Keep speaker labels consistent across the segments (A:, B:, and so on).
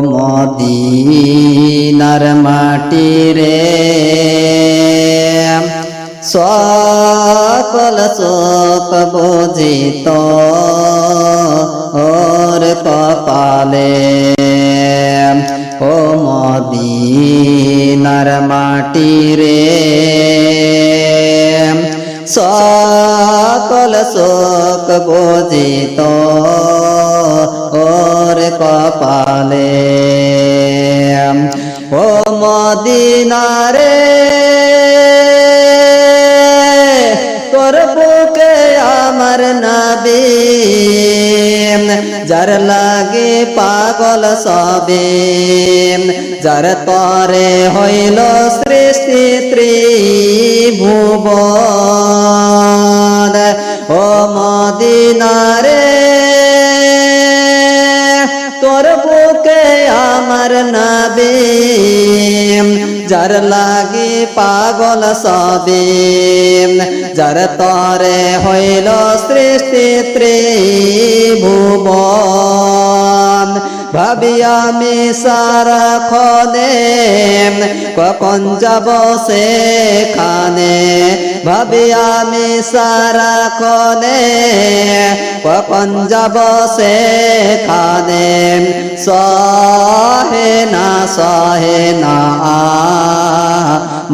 A: মদিনার মাটি রে সকল শোক বুঝিত ওর কপালে ও মদিনার মাটি রে সকল শোক বুঝিত ওর কপালে ও মদিনারে তোর বুকে আমার নবী যার লাগে পাগল সবে যার তরে হইল সৃষ্টি ত্রিভুবন ও মদিনারে তোর বুকে আমার নবী যার লাগি পাগল সবে যার তরে হইল সৃষ্টি ত্রিভুবন ভাবি আমি সারাক্ষণে কখন যাব সেখানে ভাবি আমি সারাক্ষণে কখন যাব সেখানে সহে না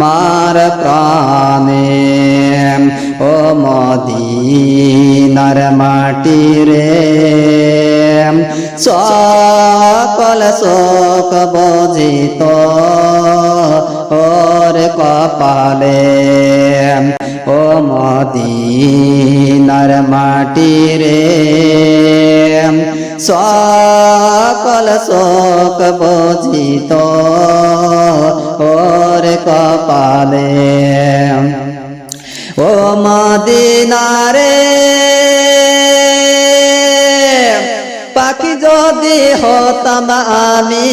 A: মার প্রাণে ও মদিনার মাটি রে সকল শোক বুঝিত ওর কপালে ও মদিনার মাটি রে সকল শোক বুঝিত ওর কপালে ও মদিনারে পাখি যদি হতাম আমি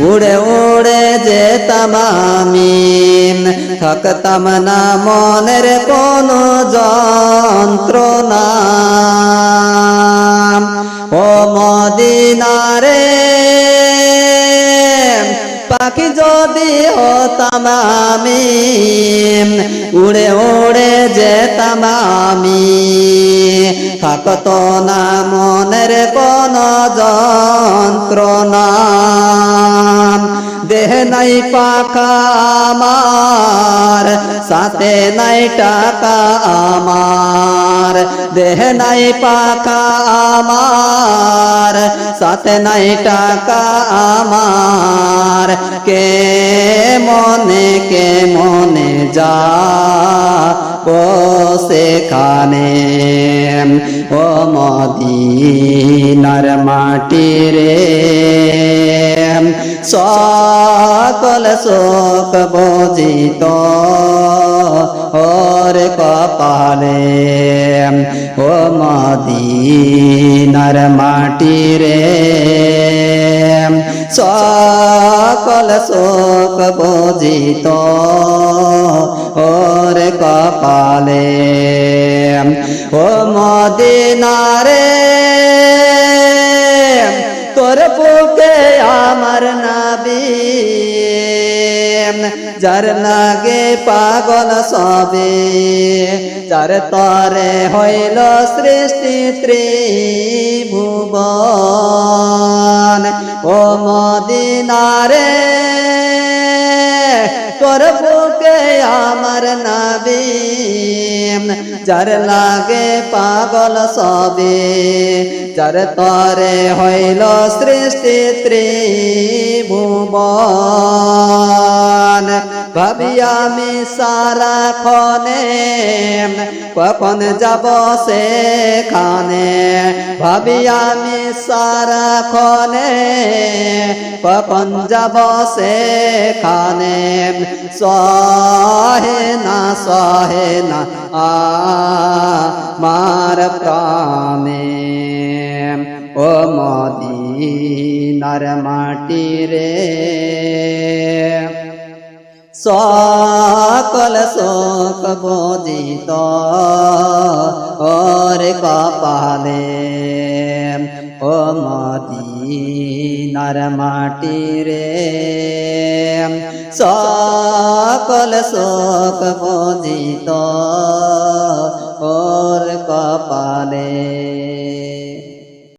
A: উড়ে উড়ে যেতাম আমি থাকতাম না মনের কোনো যন্ত্রণা ও মদিনারে পাখি যদি হতাম আমি উড়ে উড়ে যেতাম আমি থাকত না মনের কোন যন্ত্রণা দেহ নাই পাখা আমার সাথে নাই টাকা আমার দেহ নাই পাখা আমার সাথে নাই টাকা আমার কে মনে যা ও সেখানে ও মদিনার মাটি রে সকল শোক বুঝিত ওর কপালে ও মদিনার মাটি রে সকল শোক বুঝিত ওর কপালে ও মদিনারে তোর বুকে আমার নবী যার লাগে পাগল সবে যার তরে হইল সৃষ্টি ত্রিভুবন ও মদিনারে তোর বুকে আমার নবী যার লাগে পাগল সবে যার তরে হইল সৃষ্টি ত্রিভুবন ভাবি আমি সারাক্ষণে কখন যাব সেখানে ভাবি আমি সারাক্ষণে কখন যাব সেখানে সহে না মার প্রাণে ও মদিনার মাটি রে সকল শোক বুঝিত ওর কপালে ও মদিনার মদিনার মাটি রে সকল শোক বুঝিত ও